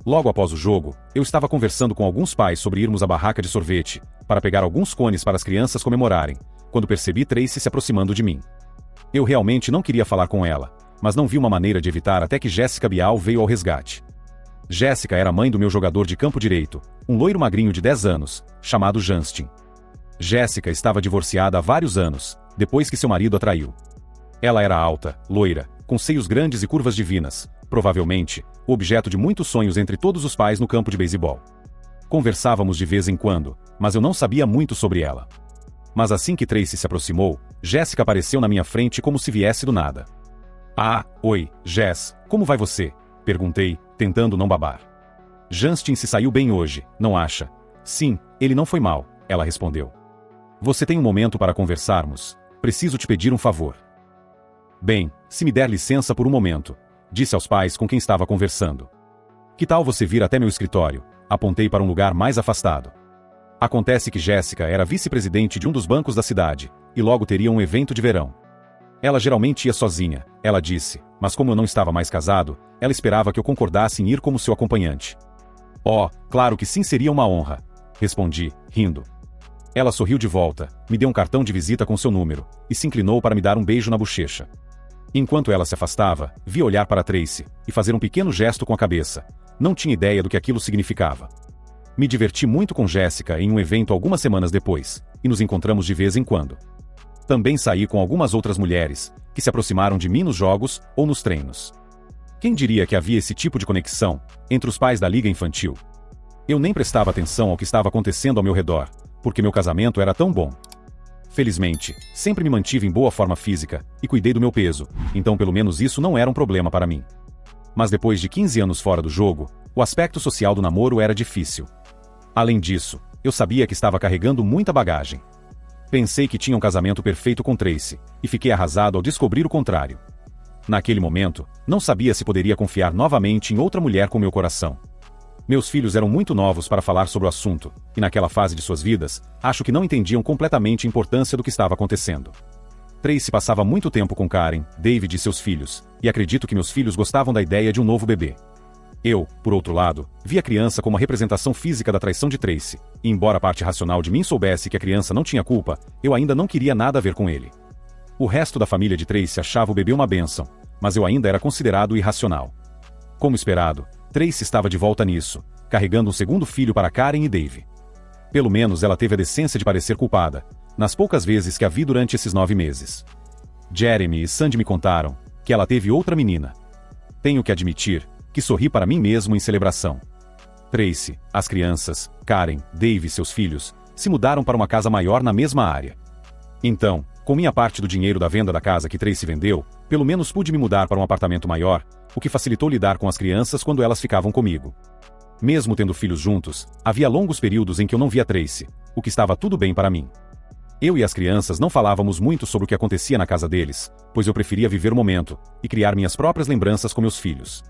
Logo após o jogo, eu estava conversando com alguns pais sobre irmos à barraca de sorvete, para pegar alguns cones para as crianças comemorarem, quando percebi Tracy se aproximando de mim. Eu realmente não queria falar com ela, mas não vi uma maneira de evitar até que Jessica Bial veio ao resgate. Jessica era mãe do meu jogador de campo direito, um loiro magrinho de 10 anos, chamado Justin. Jessica estava divorciada há vários anos, depois que seu marido a traiu. Ela era alta, loira, com seios grandes e curvas divinas, provavelmente, o objeto de muitos sonhos entre todos os pais no campo de beisebol. Conversávamos de vez em quando, mas eu não sabia muito sobre ela. Mas assim que Tracy se aproximou, Jessica apareceu na minha frente como se viesse do nada. Ah, oi, Jess, como vai você? Perguntei, tentando não babar. Justin se saiu bem hoje, não acha? Sim, ele não foi mal, ela respondeu. Você tem um momento para conversarmos? Preciso te pedir um favor. Bem, se me der licença por um momento, disse aos pais com quem estava conversando. Que tal você vir até meu escritório? Apontei para um lugar mais afastado. Acontece que Jéssica era vice-presidente de um dos bancos da cidade, e logo teria um evento de verão. Ela geralmente ia sozinha, ela disse, mas como eu não estava mais casado, ela esperava que eu concordasse em ir como seu acompanhante. Oh, claro que sim, seria uma honra, respondi, rindo. Ela sorriu de volta, me deu um cartão de visita com seu número, e se inclinou para me dar um beijo na bochecha. Enquanto ela se afastava, vi olhar para Tracy, e fazer um pequeno gesto com a cabeça. Não tinha ideia do que aquilo significava. Me diverti muito com Jéssica em um evento algumas semanas depois, e nos encontramos de vez em quando. Também saí com algumas outras mulheres, que se aproximaram de mim nos jogos ou nos treinos. Quem diria que havia esse tipo de conexão entre os pais da liga infantil? Eu nem prestava atenção ao que estava acontecendo ao meu redor, porque meu casamento era tão bom. Felizmente, sempre me mantive em boa forma física e cuidei do meu peso, então pelo menos isso não era um problema para mim. Mas depois de 15 anos fora do jogo, o aspecto social do namoro era difícil. Além disso, eu sabia que estava carregando muita bagagem. Pensei que tinha um casamento perfeito com Tracy, e fiquei arrasado ao descobrir o contrário. Naquele momento, não sabia se poderia confiar novamente em outra mulher com meu coração. Meus filhos eram muito novos para falar sobre o assunto, e naquela fase de suas vidas, acho que não entendiam completamente a importância do que estava acontecendo. Tracy passava muito tempo com Karen, David e seus filhos, e acredito que meus filhos gostavam da ideia de um novo bebê. Eu, por outro lado, vi a criança como a representação física da traição de Tracy, e embora a parte racional de mim soubesse que a criança não tinha culpa, eu ainda não queria nada a ver com ele. O resto da família de Tracy achava o bebê uma bênção, mas eu ainda era considerado irracional. Como esperado, Tracy estava de volta nisso, carregando um segundo filho para Karen e Dave. Pelo menos ela teve a decência de parecer culpada, nas poucas vezes que a vi durante esses 9 meses. Jeremy e Sandy me contaram que ela teve outra menina. Tenho que admitir que sorri para mim mesmo em celebração. Tracy, as crianças, Karen, Dave e seus filhos, se mudaram para uma casa maior na mesma área. Então, com minha parte do dinheiro da venda da casa que Tracy vendeu, pelo menos pude me mudar para um apartamento maior, o que facilitou lidar com as crianças quando elas ficavam comigo. Mesmo tendo filhos juntos, havia longos períodos em que eu não via Tracy, o que estava tudo bem para mim. Eu e as crianças não falávamos muito sobre o que acontecia na casa deles, pois eu preferia viver o momento e criar minhas próprias lembranças com meus filhos.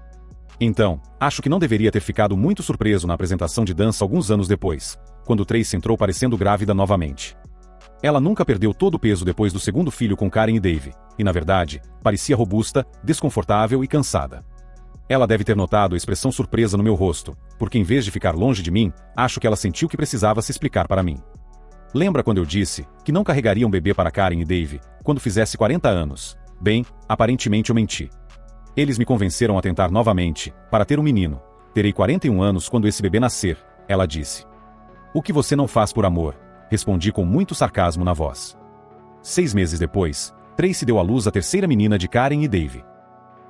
Então, acho que não deveria ter ficado muito surpreso na apresentação de dança alguns anos depois, quando Tracy entrou parecendo grávida novamente. Ela nunca perdeu todo o peso depois do segundo filho com Karen e Dave, e na verdade, parecia robusta, desconfortável e cansada. Ela deve ter notado a expressão surpresa no meu rosto, porque em vez de ficar longe de mim, acho que ela sentiu que precisava se explicar para mim. Lembra quando eu disse que não carregaria um bebê para Karen e Dave quando fizesse 40 anos? Bem, aparentemente eu menti. Eles me convenceram a tentar novamente, para ter um menino. Terei 41 anos quando esse bebê nascer, ela disse. O que você não faz por amor? Respondi com muito sarcasmo na voz. 6 meses depois, Tracy deu à luz a terceira menina de Karen e Dave.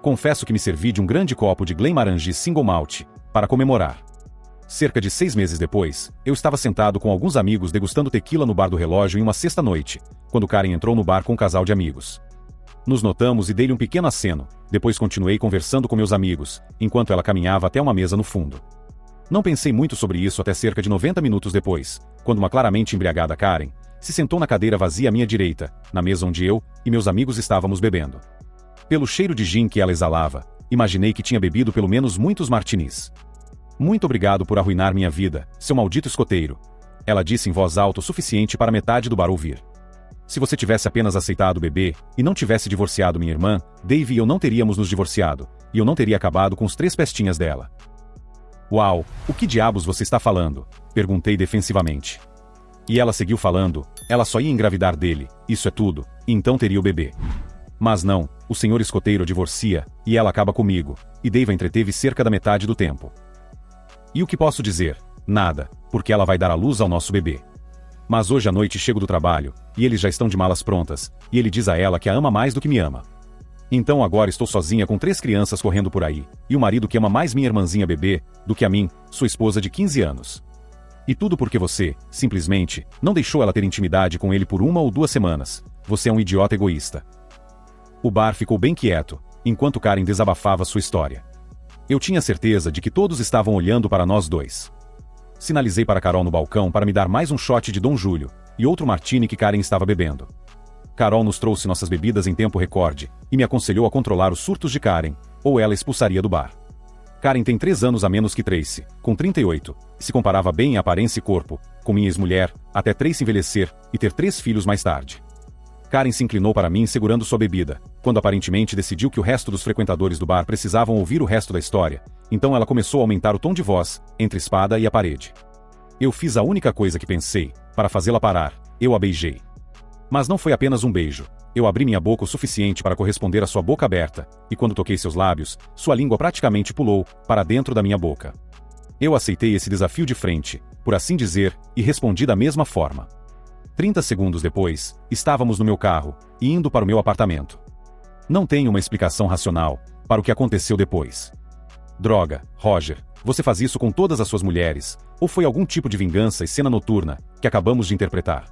Confesso que me servi de um grande copo de Glenmorangie Single Malt, para comemorar. Cerca de 6 meses depois, eu estava sentado com alguns amigos degustando tequila no bar do relógio em uma sexta-noite, quando Karen entrou no bar com um casal de amigos. Nos notamos e dei-lhe um pequeno aceno, depois continuei conversando com meus amigos, enquanto ela caminhava até uma mesa no fundo. Não pensei muito sobre isso até cerca de 90 minutos depois, quando uma claramente embriagada Karen se sentou na cadeira vazia à minha direita, na mesa onde eu e meus amigos estávamos bebendo. Pelo cheiro de gin que ela exalava, imaginei que tinha bebido pelo menos muitos martinis. Muito obrigado por arruinar minha vida, seu maldito escoteiro, ela disse em voz alta o suficiente para metade do bar ouvir. Se você tivesse apenas aceitado o bebê, e não tivesse divorciado minha irmã, Dave e eu não teríamos nos divorciado, e eu não teria acabado com os 3 pestinhas dela. Uau, o que diabos você está falando? Perguntei defensivamente. E ela seguiu falando, ela só ia engravidar dele, isso é tudo, e então teria o bebê. Mas não, o senhor escoteiro divorcia, e ela acaba comigo, e Dave a entreteve cerca da metade do tempo. E o que posso dizer? Nada, porque ela vai dar à luz ao nosso bebê. Mas hoje à noite chego do trabalho, e eles já estão de malas prontas, e ele diz a ela que a ama mais do que me ama. Então agora estou sozinha com 3 crianças correndo por aí, e o marido que ama mais minha irmãzinha bebê, do que a mim, sua esposa de 15 anos. E tudo porque você, simplesmente, não deixou ela ter intimidade com ele por 1 ou 2 semanas. Você é um idiota egoísta. O bar ficou bem quieto, enquanto Karen desabafava sua história. Eu tinha certeza de que todos estavam olhando para nós dois. Sinalizei para Carol no balcão para me dar mais um shot de Dom Júlio, e outro martini que Karen estava bebendo. Carol nos trouxe nossas bebidas em tempo recorde, e me aconselhou a controlar os surtos de Karen, ou ela expulsaria do bar. Karen tem 3 anos a menos que Tracy, com 38, e se comparava bem em aparência e corpo, com minha ex-mulher, até Tracy envelhecer e ter 3 filhos mais tarde. Karen se inclinou para mim segurando sua bebida, quando aparentemente decidiu que o resto dos frequentadores do bar precisavam ouvir o resto da história, então ela começou a aumentar o tom de voz, entre a espada e a parede. Eu fiz a única coisa que pensei, para fazê-la parar, eu a beijei. Mas não foi apenas um beijo, eu abri minha boca o suficiente para corresponder à sua boca aberta, e quando toquei seus lábios, sua língua praticamente pulou, para dentro da minha boca. Eu aceitei esse desafio de frente, por assim dizer, e respondi da mesma forma. 30 segundos depois, estávamos no meu carro, e indo para o meu apartamento. Não tenho uma explicação racional para o que aconteceu depois. Droga, Roger, você faz isso com todas as suas mulheres, ou foi algum tipo de vingança e cena noturna, que acabamos de interpretar?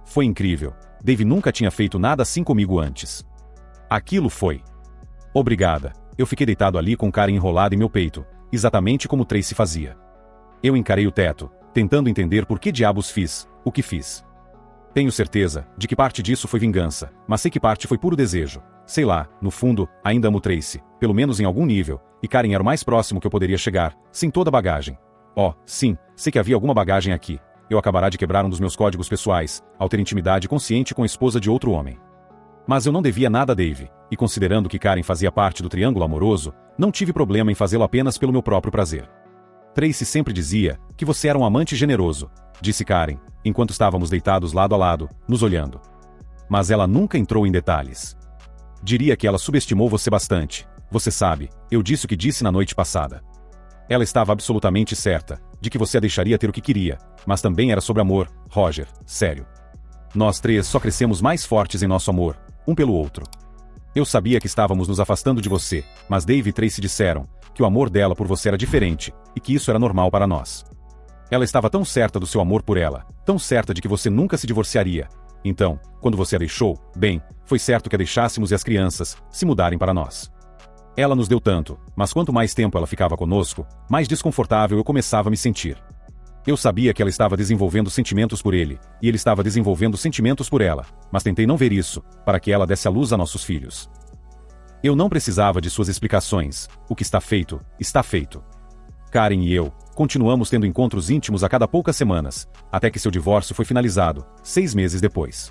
Foi incrível, Dave nunca tinha feito nada assim comigo antes. Aquilo foi. Obrigada, eu fiquei deitado ali com Karen enrolada em meu peito, exatamente como Tracy fazia. Eu encarei o teto, tentando entender por que diabos fiz o que fiz. Tenho certeza de que parte disso foi vingança, mas sei que parte foi puro desejo. Sei lá, no fundo, ainda amo Tracy, pelo menos em algum nível, e Karen era o mais próximo que eu poderia chegar, sem toda a bagagem. Oh, sim, sei que havia alguma bagagem aqui. Eu acabará de quebrar um dos meus códigos pessoais, ao ter intimidade consciente com a esposa de outro homem. Mas eu não devia nada a Dave, e considerando que Karen fazia parte do triângulo amoroso, não tive problema em fazê-lo apenas pelo meu próprio prazer. Tracy sempre dizia que você era um amante generoso, disse Karen, enquanto estávamos deitados lado a lado, nos olhando. Mas ela nunca entrou em detalhes. Diria que ela subestimou você bastante. Você sabe, eu disse o que disse na noite passada. Ela estava absolutamente certa de que você a deixaria ter o que queria, mas também era sobre amor, Roger, sério. Nós 3 só crescemos mais fortes em nosso amor, um pelo outro. Eu sabia que estávamos nos afastando de você, mas Dave e Tracy disseram que o amor dela por você era diferente, e que isso era normal para nós. Ela estava tão certa do seu amor por ela, tão certa de que você nunca se divorciaria. Então, quando você a deixou, bem, foi certo que a deixássemos e as crianças se mudarem para nós. Ela nos deu tanto, mas quanto mais tempo ela ficava conosco, mais desconfortável eu começava a me sentir. Eu sabia que ela estava desenvolvendo sentimentos por ele, e ele estava desenvolvendo sentimentos por ela, mas tentei não ver isso, para que ela desse à luz a nossos filhos. Eu não precisava de suas explicações, o que está feito, está feito. Karen e eu continuamos tendo encontros íntimos a cada poucas semanas, até que seu divórcio foi finalizado, 6 meses depois.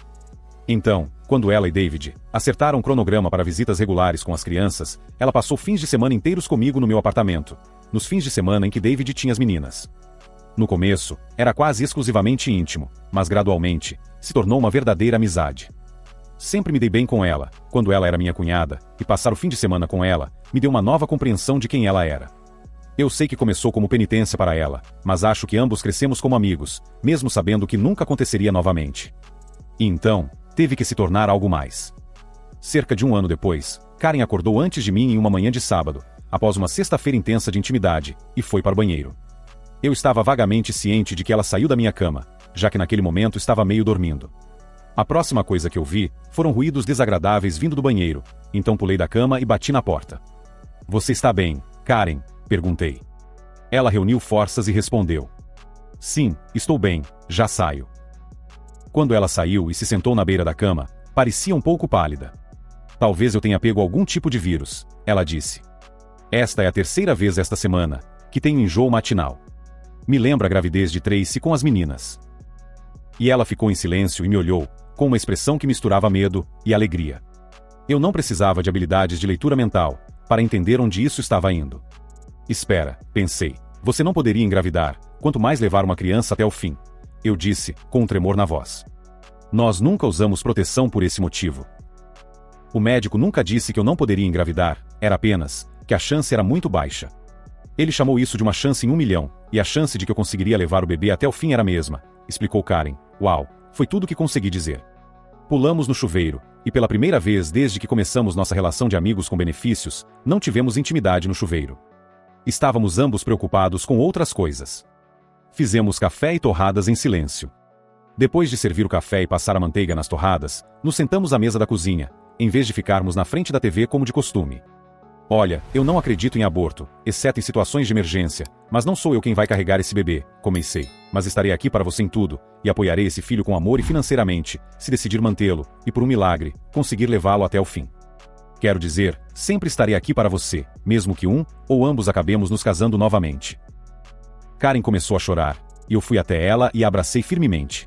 Então, quando ela e David acertaram um cronograma para visitas regulares com as crianças, ela passou fins de semana inteiros comigo no meu apartamento, nos fins de semana em que David tinha as meninas. No começo, era quase exclusivamente íntimo, mas gradualmente, se tornou uma verdadeira amizade. Sempre me dei bem com ela, quando ela era minha cunhada, e passar o fim de semana com ela, me deu uma nova compreensão de quem ela era. Eu sei que começou como penitência para ela, mas acho que ambos crescemos como amigos, mesmo sabendo que nunca aconteceria novamente. E então, teve que se tornar algo mais. Cerca de 1 ano depois, Karen acordou antes de mim em uma manhã de sábado, após uma sexta-feira intensa de intimidade, e foi para o banheiro. Eu estava vagamente ciente de que ela saiu da minha cama, já que naquele momento estava meio dormindo. A próxima coisa que eu vi foram ruídos desagradáveis vindo do banheiro, então pulei da cama e bati na porta. Você está bem, Karen? Perguntei. Ela reuniu forças e respondeu. Sim, estou bem, já saio. Quando ela saiu e se sentou na beira da cama, parecia um pouco pálida. Talvez eu tenha pego algum tipo de vírus, ela disse. Esta é a 3ª vez esta semana que tenho enjoo matinal. Me lembra a gravidez de Tracy com as meninas. E ela ficou em silêncio e me olhou, com uma expressão que misturava medo e alegria. Eu não precisava de habilidades de leitura mental para entender onde isso estava indo. Espera, pensei, você não poderia engravidar, quanto mais levar uma criança até o fim. Eu disse, com um tremor na voz. Nós nunca usamos proteção por esse motivo. O médico nunca disse que eu não poderia engravidar, era apenas que a chance era muito baixa. Ele chamou isso de uma chance em 1 milhão, e a chance de que eu conseguiria levar o bebê até o fim era a mesma, explicou Karen. Uau, foi tudo o que consegui dizer. Pulamos no chuveiro, e pela primeira vez desde que começamos nossa relação de amigos com benefícios, não tivemos intimidade no chuveiro. Estávamos ambos preocupados com outras coisas. Fizemos café e torradas em silêncio. Depois de servir o café e passar a manteiga nas torradas, nos sentamos à mesa da cozinha, em vez de ficarmos na frente da TV como de costume. Olha, eu não acredito em aborto, exceto em situações de emergência, mas não sou eu quem vai carregar esse bebê, comecei. Mas estarei aqui para você em tudo, e apoiarei esse filho com amor e financeiramente, se decidir mantê-lo, e por um milagre, conseguir levá-lo até o fim. Quero dizer, sempre estarei aqui para você, mesmo que um ou ambos acabemos nos casando novamente. Karen começou a chorar, e eu fui até ela e a abracei firmemente.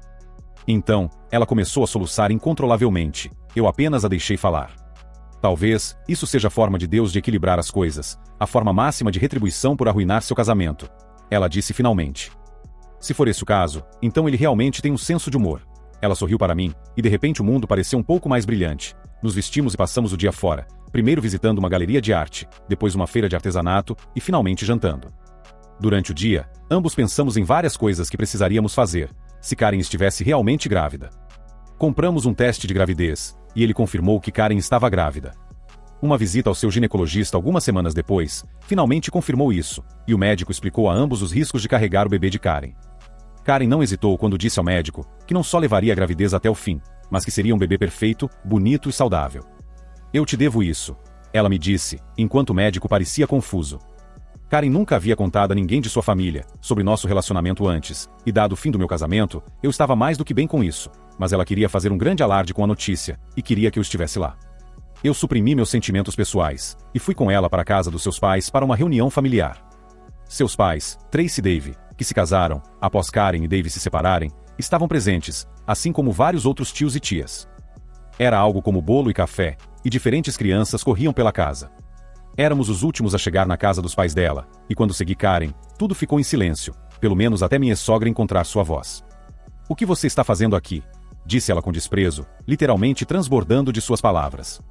Então, ela começou a soluçar incontrolavelmente, eu apenas a deixei falar. Talvez, isso seja a forma de Deus de equilibrar as coisas, a forma máxima de retribuição por arruinar seu casamento. Ela disse finalmente. Se for esse o caso, então ele realmente tem um senso de humor. Ela sorriu para mim, e de repente o mundo pareceu um pouco mais brilhante. Nos vestimos e passamos o dia fora, primeiro visitando uma galeria de arte, depois uma feira de artesanato, e finalmente jantando. Durante o dia, ambos pensamos em várias coisas que precisaríamos fazer, se Karen estivesse realmente grávida. Compramos um teste de gravidez, e ele confirmou que Karen estava grávida. Uma visita ao seu ginecologista algumas semanas depois, finalmente confirmou isso, e o médico explicou a ambos os riscos de carregar o bebê de Karen. Karen não hesitou quando disse ao médico que não só levaria a gravidez até o fim, mas que seria um bebê perfeito, bonito e saudável. Eu te devo isso, ela me disse, enquanto o médico parecia confuso. Karen nunca havia contado a ninguém de sua família sobre nosso relacionamento antes, e dado o fim do meu casamento, eu estava mais do que bem com isso, mas ela queria fazer um grande alarde com a notícia, e queria que eu estivesse lá. Eu suprimi meus sentimentos pessoais, e fui com ela para a casa dos seus pais para uma reunião familiar. Seus pais, Tracy e Dave, que se casaram, após Karen e Dave se separarem, estavam presentes, assim como vários outros tios e tias. Era algo como bolo e café, e diferentes crianças corriam pela casa. Éramos os últimos a chegar na casa dos pais dela, e quando segui Karen, tudo ficou em silêncio, pelo menos até minha sogra encontrar sua voz. "O que você está fazendo aqui?", disse ela com desprezo, literalmente transbordando de suas palavras.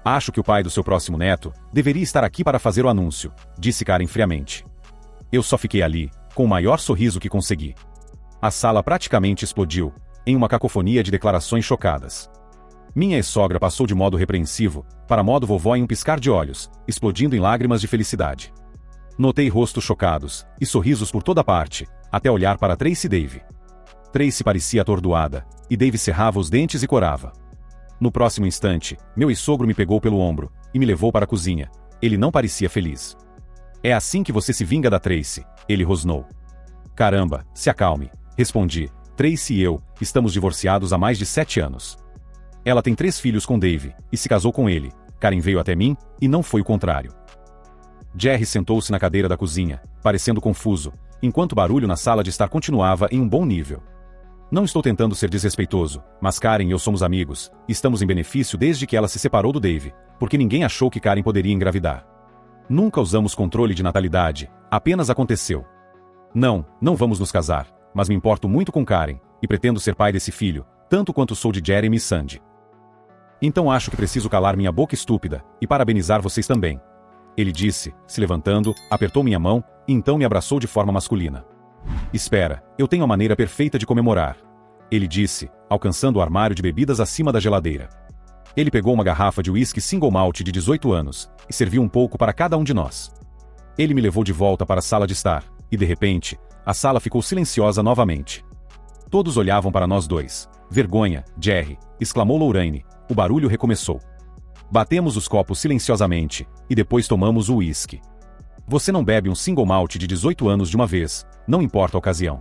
"Acho que o pai do seu próximo neto deveria estar aqui para fazer o anúncio", disse Karen friamente. Eu só fiquei ali, com o maior sorriso que consegui. A sala praticamente explodiu, em uma cacofonia de declarações chocadas. Minha ex-sogra passou de modo repreensivo para modo vovó em um piscar de olhos, explodindo em lágrimas de felicidade. Notei rostos chocados e sorrisos por toda parte, até olhar para Tracy e Dave. Tracy parecia atordoada, e Dave cerrava os dentes e corava. No próximo instante, meu ex-sogro me pegou pelo ombro e me levou para a cozinha. Ele não parecia feliz. "É assim que você se vinga da Tracy", ele rosnou. "Caramba, se acalme", respondi. "Tracy e eu estamos divorciados há mais de 7 anos. Ela tem 3 filhos com Dave, e se casou com ele. Karen veio até mim, e não foi o contrário." Jerry sentou-se na cadeira da cozinha, parecendo confuso, enquanto o barulho na sala de estar continuava em um bom nível. "Não estou tentando ser desrespeitoso, mas Karen e eu somos amigos, e estamos em benefício desde que ela se separou do Dave, porque ninguém achou que Karen poderia engravidar. Nunca usamos controle de natalidade, apenas aconteceu. Não vamos nos casar, mas me importo muito com Karen, e pretendo ser pai desse filho, tanto quanto sou de Jeremy e Sandy. Então acho que preciso calar minha boca estúpida, e parabenizar vocês também", ele disse, se levantando, apertou minha mão, e então me abraçou de forma masculina. "Espera, eu tenho a maneira perfeita de comemorar", ele disse, alcançando o armário de bebidas acima da geladeira. Ele pegou uma garrafa de uísque single malt de 18 anos, e serviu um pouco para cada um de nós. Ele me levou de volta para a sala de estar, e de repente, a sala ficou silenciosa novamente. Todos olhavam para nós dois. "Vergonha, Jerry", exclamou Lorraine. O barulho recomeçou. Batemos os copos silenciosamente, e depois tomamos o uísque. "Você não bebe um single malt de 18 anos de uma vez, não importa a ocasião."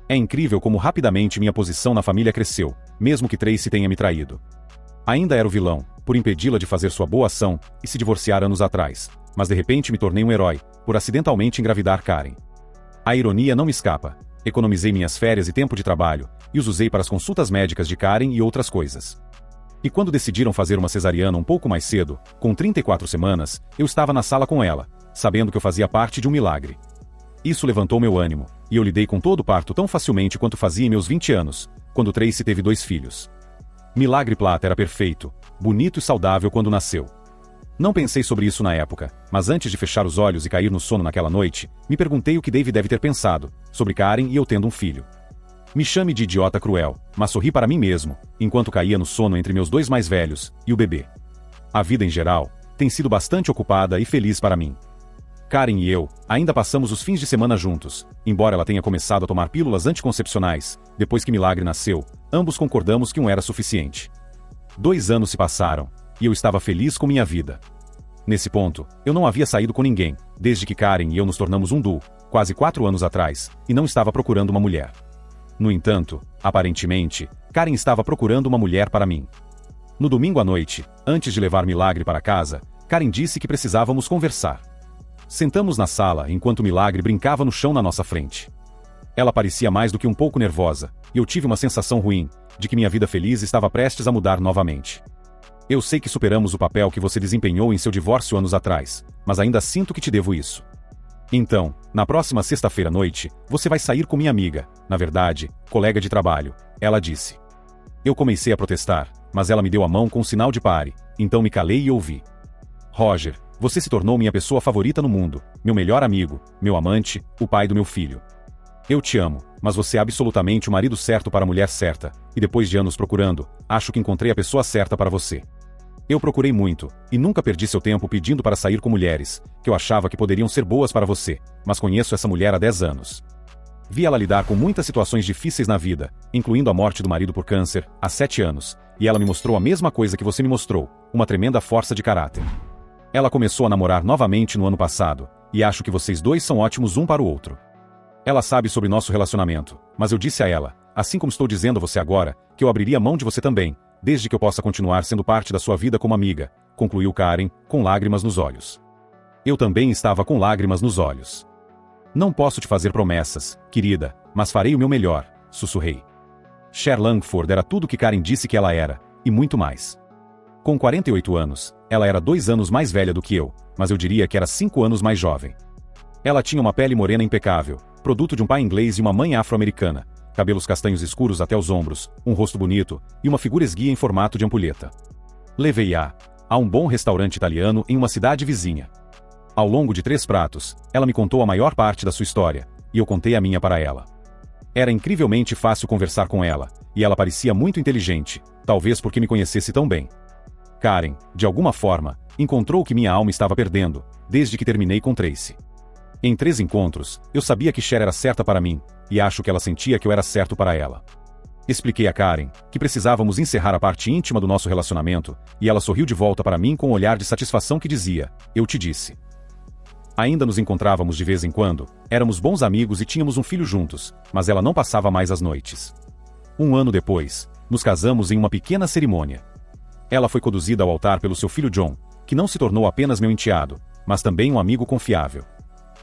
É incrível como rapidamente minha posição na família cresceu, mesmo que Tracy tenha me traído. Ainda era o vilão, por impedi-la de fazer sua boa ação e se divorciar anos atrás, mas de repente me tornei um herói, por acidentalmente engravidar Karen. A ironia não me escapa. Economizei minhas férias e tempo de trabalho, e os usei para as consultas médicas de Karen e outras coisas. E quando decidiram fazer uma cesariana um pouco mais cedo, com 34 semanas, eu estava na sala com ela, sabendo que eu fazia parte de um milagre. Isso levantou meu ânimo, e eu lidei com todo o parto tão facilmente quanto fazia em meus 20 anos, quando Tracy teve 2 filhos. Milagre Plata era perfeito, bonito e saudável quando nasceu. Não pensei sobre isso na época, mas antes de fechar os olhos e cair no sono naquela noite, me perguntei o que Dave deve ter pensado, sobre Karen e eu tendo um filho. Me chame de idiota cruel, mas sorri para mim mesmo, enquanto caía no sono entre meus 2 mais velhos, e o bebê. A vida em geral, tem sido bastante ocupada e feliz para mim. Karen e eu, ainda passamos os fins de semana juntos, embora ela tenha começado a tomar pílulas anticoncepcionais, depois que Milagre nasceu, ambos concordamos que um era suficiente. 2 anos se passaram, e eu estava feliz com minha vida. Nesse ponto, eu não havia saído com ninguém, desde que Karen e eu nos tornamos um duo, quase 4 anos atrás, e não estava procurando uma mulher. No entanto, aparentemente, Karen estava procurando uma mulher para mim. No domingo à noite, antes de levar Milagre para casa, Karen disse que precisávamos conversar. Sentamos na sala enquanto Milagre brincava no chão na nossa frente. Ela parecia mais do que um pouco nervosa, e eu tive uma sensação ruim, de que minha vida feliz estava prestes a mudar novamente. Eu sei que superamos o papel que você desempenhou em seu divórcio anos atrás, mas ainda sinto que te devo isso. Então, na próxima sexta-feira à noite, você vai sair com minha amiga, na verdade, colega de trabalho, ela disse. Eu comecei a protestar, mas ela me deu a mão com um sinal de pare, então me calei e ouvi. Roger, você se tornou minha pessoa favorita no mundo, meu melhor amigo, meu amante, o pai do meu filho. Eu te amo, mas você é absolutamente o marido certo para a mulher certa, e depois de anos procurando, acho que encontrei a pessoa certa para você. Eu procurei muito, e nunca perdi seu tempo pedindo para sair com mulheres, que eu achava que poderiam ser boas para você, mas conheço essa mulher há 10 anos. Vi ela lidar com muitas situações difíceis na vida, incluindo a morte do marido por câncer, há 7 anos, e ela me mostrou a mesma coisa que você me mostrou, uma tremenda força de caráter. Ela começou a namorar novamente no ano passado, e acho que vocês dois são ótimos um para o outro. Ela sabe sobre nosso relacionamento, mas eu disse a ela, assim como estou dizendo a você agora, que eu abriria mão de você também, desde que eu possa continuar sendo parte da sua vida como amiga, concluiu Karen, com lágrimas nos olhos. Eu também estava com lágrimas nos olhos. Não posso te fazer promessas, querida, mas farei o meu melhor, sussurrei. Cher Langford era tudo que Karen disse que ela era, e muito mais. Com 48 anos, ela era 2 anos mais velha do que eu, mas eu diria que era 5 anos mais jovem. Ela tinha uma pele morena impecável, produto de um pai inglês e uma mãe afro-americana, cabelos castanhos escuros até os ombros, um rosto bonito, e uma figura esguia em formato de ampulheta. Levei-a a um bom restaurante italiano em uma cidade vizinha. Ao longo de 3 pratos, ela me contou a maior parte da sua história, e eu contei a minha para ela. Era incrivelmente fácil conversar com ela, e ela parecia muito inteligente, talvez porque me conhecesse tão bem. Karen, de alguma forma, encontrou o que minha alma estava perdendo, desde que terminei com Tracy. Em 3 encontros, eu sabia que Cher era certa para mim, e acho que ela sentia que eu era certo para ela. Expliquei a Karen que precisávamos encerrar a parte íntima do nosso relacionamento, e ela sorriu de volta para mim com um olhar de satisfação que dizia, eu te disse. Ainda nos encontrávamos de vez em quando, éramos bons amigos e tínhamos um filho juntos, mas ela não passava mais as noites. 1 ano depois, nos casamos em uma pequena cerimônia. Ela foi conduzida ao altar pelo seu filho John, que não se tornou apenas meu enteado, mas também um amigo confiável.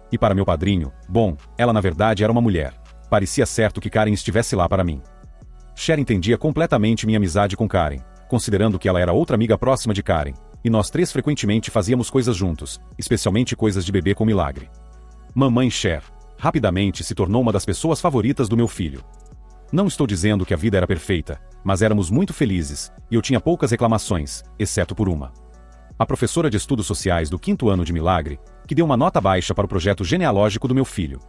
E para meu padrinho, bom, ela na verdade era uma mulher. Parecia certo que Karen estivesse lá para mim. Cher entendia completamente minha amizade com Karen, considerando que ela era outra amiga próxima de Karen, e nós 3 frequentemente fazíamos coisas juntos, especialmente coisas de bebê com Milagre. Mamãe Cher, rapidamente se tornou uma das pessoas favoritas do meu filho. Não estou dizendo que a vida era perfeita, mas éramos muito felizes, e eu tinha poucas reclamações, exceto por uma. A professora de estudos sociais do 5º ano de Milagre, que deu uma nota baixa para o projeto genealógico do meu filho.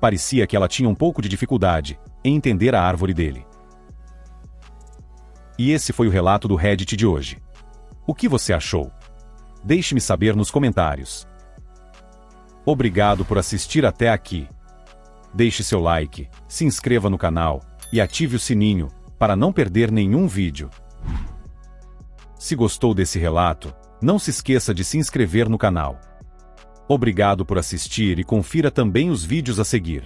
Parecia que ela tinha um pouco de dificuldade em entender a árvore dele. E esse foi o relato do Reddit de hoje. O que você achou? Deixe-me saber nos comentários. Obrigado por assistir até aqui. Deixe seu like, se inscreva no canal e ative o sininho para não perder nenhum vídeo. Se gostou desse relato, não se esqueça de se inscrever no canal. Obrigado por assistir e confira também os vídeos a seguir.